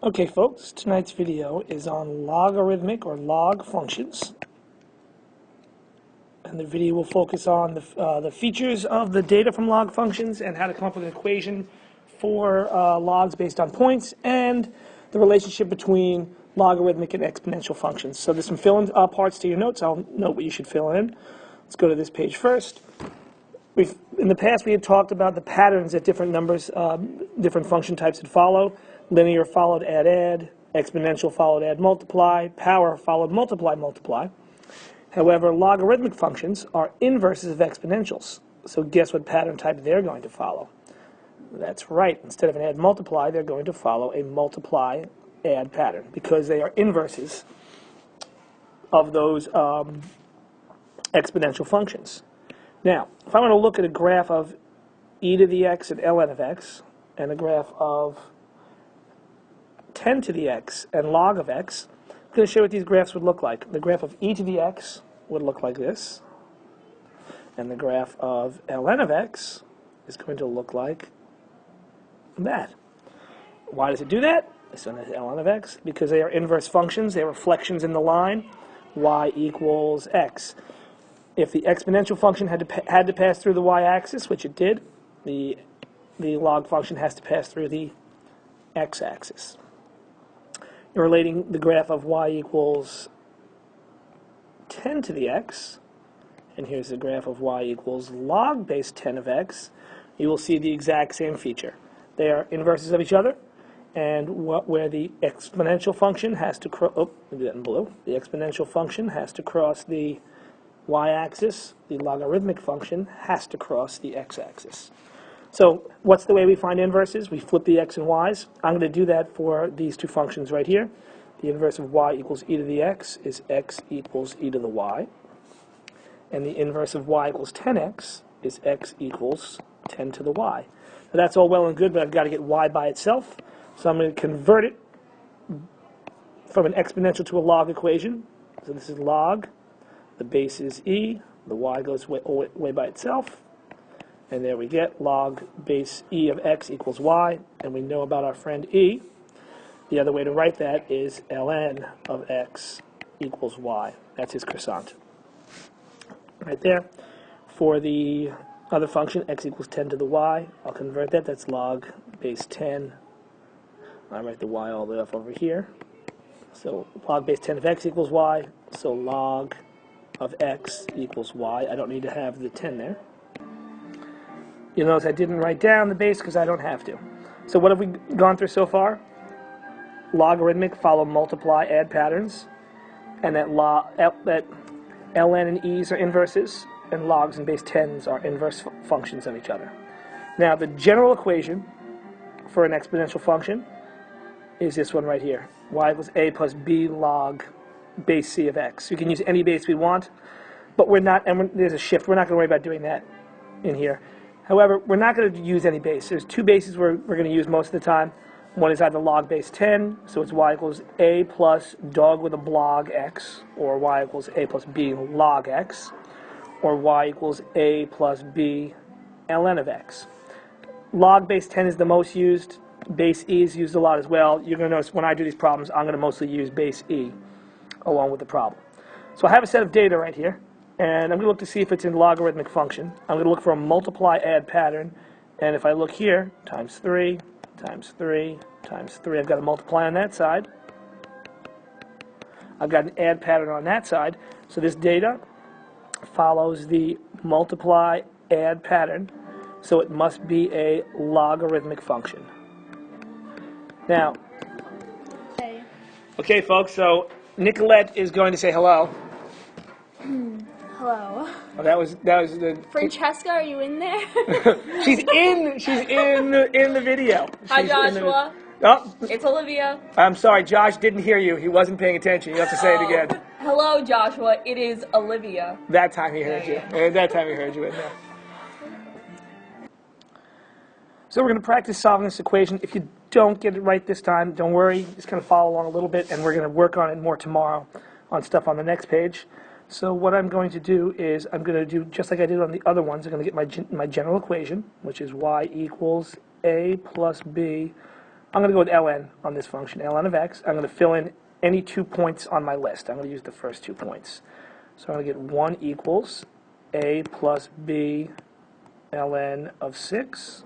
Okay, folks, tonight's video is on logarithmic or log functions. And the video will focus on the features of the data from log functions and how to come up with an equation for logs based on points and the relationship between logarithmic and exponential functions. So there's some fill-in parts to your notes. I'll note what you should fill in. Let's go to this page first. In the past, we had talked about the patterns that different numbers, different function types would follow. Linear followed add, exponential followed add, multiply, power followed multiply, multiply. However, logarithmic functions are inverses of exponentials. So guess what pattern type they're going to follow? That's right. Instead of an add multiply, they're going to follow a multiply add pattern because they are inverses of those exponential functions. Now, if I want to look at a graph of e to the x and ln of x, and a graph of 10 to the x and log of x, I'm going to show you what these graphs would look like. The graph of e to the x would look like this, and the graph of ln of x is going to look like that. Why does it do that? It's known as ln of x because they are inverse functions. They are reflections in the line y equals x. If the exponential function had to pass through the y-axis, which it did, the log function has to pass through the x-axis. You're relating the graph of y equals 10 to the x, and here's the graph of y equals log base 10 of x. You will see the exact same feature. They are inverses of each other, and where the exponential function has to cross, the exponential function has to cross the y-axis, the logarithmic function has to cross the x-axis. So what's the way we find inverses? We flip the x and y's. I'm going to do that for these two functions right here. The inverse of y equals e to the x is x equals e to the y. And the inverse of y equals 10x is x equals 10 to the y. Now that's all well and good, but I've got to get y by itself. So I'm going to convert it from an exponential to a log equation. So this is log. The base is e. The y goes way by itself. And there we get log base e of x equals y. And we know about our friend e. The other way to write that is ln of x equals y. That's his croissant. Right there. For the other function, x equals 10 to the y, I'll convert that. That's log base 10. I write the y all the way up over here. So log base 10 of x equals y. So log of x equals y. I don't need to have the 10 there. You'll notice I didn't write down the base because I don't have to. So what have we gone through so far? Logarithmic follow multiply add patterns, and that ln and e's are inverses, and logs and base 10s are inverse functions of each other. Now the general equation for an exponential function is this one right here. Y equals a plus b log base c of x. We can use any base we want, but we're not, and there's a shift. We're not going to worry about doing that in here. However, we're not going to use any base. There's two bases we're going to use most of the time. One is either log base 10, so it's y equals a plus dog with a blog x, or y equals a plus b log x, or y equals a plus b ln of x. Log base 10 is the most used. Base e is used a lot as well. You're going to notice when I do these problems, I'm going to mostly use base e along with the problem. So I have a set of data right here, and I'm going to look to see if it's in logarithmic function. I'm going to look for a multiply add pattern, and if I look here, times 3, times 3, times 3, I've got a multiply on that side. I've got an add pattern on that side. So this data follows the multiply add pattern, so it must be a logarithmic function. Now, okay folks, so Nicolette is going to say hello. Hello. Oh, that was the Francesca, are you in there? she's in the video. Hi, Joshua. Oh, It's Olivia. I'm sorry, Josh didn't hear you. He wasn't paying attention. You have to say it again. Hello, Joshua. It is Olivia. That time he heard you. That time he heard you in there. So we're going to practice solving this equation. If you don't get it right this time, don't worry. Just kind of follow along a little bit, and we're going to work on it more tomorrow on stuff on the next page. So what I'm going to do is I'm going to do just like I did on the other ones. I'm going to get my general equation, which is y equals a plus b I'm going to go with ln on this function, ln of x. I'm going to fill in any 2 points on my list. I'm going to use the first 2 points. So I'm going to get 1 equals a plus b ln of 6,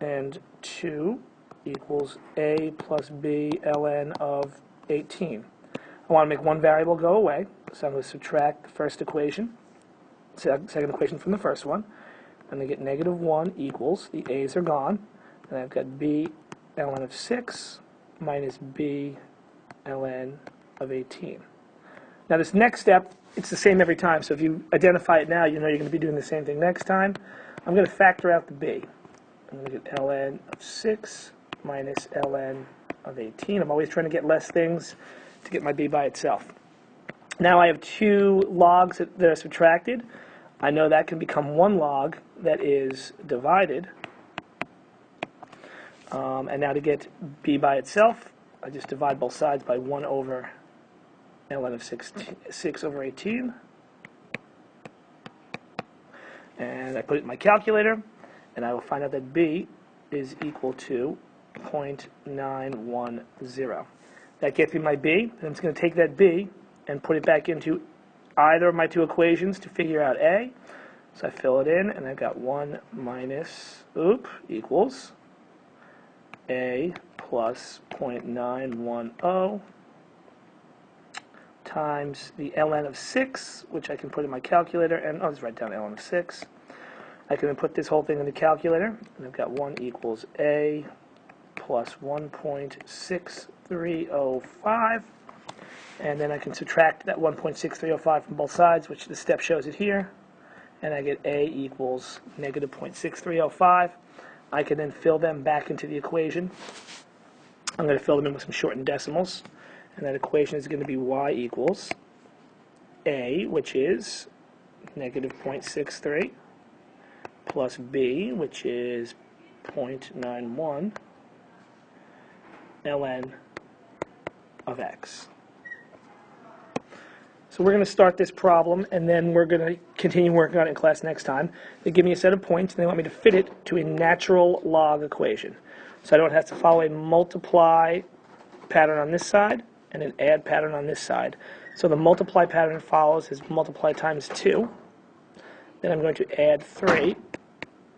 and 2 equals a plus b ln of 18. I want to make one variable go away, so I'm going to subtract the first equation, second equation from the first one. I'm going to get negative 1 equals, the a's are gone, and I've got b ln of 6 minus b ln of 18. Now this next step, it's the same every time, so if you identify it now, you know you're going to be doing the same thing next time. I'm going to factor out the b. I'm going to get ln of 6 minus ln of 18. I'm always trying to get less things to get my b by itself. Now I have 2 logs that are subtracted. I know that can become 1 log that is divided. And now to get b by itself, I just divide both sides by 1 over ln of 6 over 18. And I put it in my calculator, and I will find out that b is equal to 0.910. That gets me my b, and I'm just going to take that b and put it back into either of my 2 equations to figure out a. So I fill it in, and I've got 1 minus, equals a plus 0.910 times the ln of 6, which I can put in my calculator, and I'll just write down ln of 6. I can then put this whole thing in the calculator, and I've got 1 equals a plus 1.6305, and then I can subtract that 1.6305 from both sides, which the step shows it here, and I get a equals negative 0.6305. I can then fill them back into the equation. I'm going to fill them in with some shortened decimals, and that equation is going to be y equals a, which is negative 0.63, plus b, which is 0.91 ln of x. So we're going to start this problem, and then we're going to continue working on it in class next time. They give me a set of points, and they want me to fit it to a natural log equation. So I don't have to follow a multiply pattern on this side and an add pattern on this side. So the multiply pattern follows is multiply times 2. Then I'm going to add 3.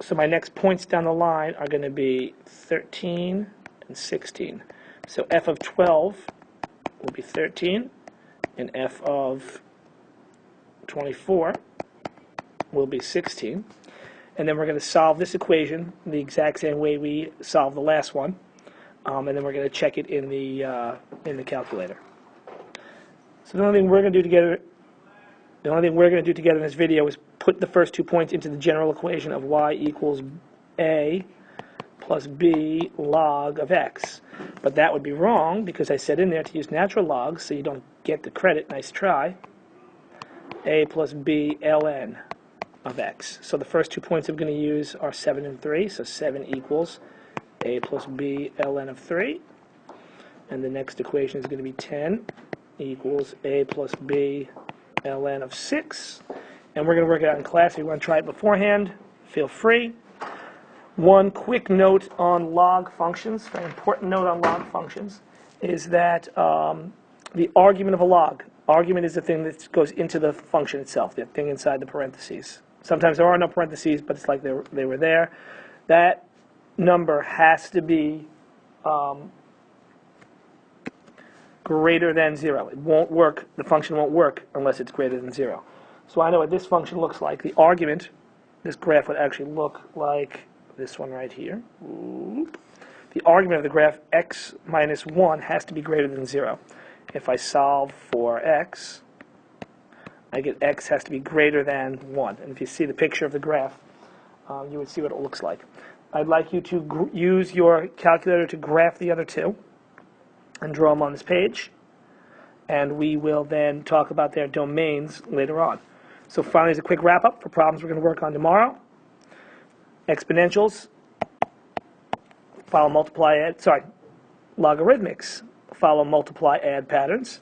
So my next points down the line are going to be 13 and 16. So f of 12 will be 13, and f of 24 will be 16. And then we're going to solve this equation the exact same way we solved the last one. And then we're going to check it in the calculator. So the only thing we're going to do together in this video is put the first 2 points into the general equation of y equals a plus b log of x. But that would be wrong because I said in there to use natural logs, so you don't get the credit. Nice try. A plus b ln of x. So the first 2 points I'm going to use are 7 and 3. So 7 equals a plus b ln of 3. And the next equation is going to be 10 equals a plus b ln of 6. And we're going to work it out in class. If you want to try it beforehand, feel free. One quick note on log functions, very important note on log functions, is that the argument of a log, argument is the thing that goes into the function itself, the thing inside the parentheses. Sometimes there are no parentheses, but it's like they were there. That number has to be greater than 0. It won't work, the function won't work unless it's greater than 0. So I know what this function looks like. The argument, this graph would actually look like this one right here. The argument of the graph x minus 1 has to be greater than 0. If I solve for x, I get x has to be greater than 1. And if you see the picture of the graph, you would see what it looks like. I'd like you to use your calculator to graph the other 2 and draw them on this page. And we will then talk about their domains later on. So finally, as a quick wrap-up for problems we're going to work on tomorrow. Exponentials follow multiply add, logarithmics follow multiply add patterns.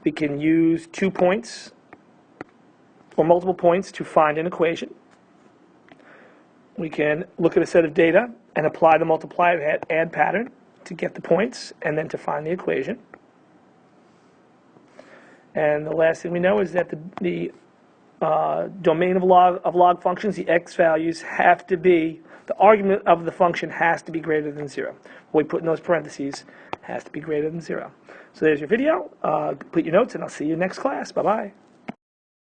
We can use 2 points or multiple points to find an equation. We can look at a set of data and apply the multiply add pattern. to get the points and then to find the equation. And the last thing we know is that the domain of log functions, the x values have to be, the argument of the function has to be greater than 0. What we put in those parentheses has to be greater than 0. So there's your video. Complete your notes, and I'll see you next class. Bye-bye.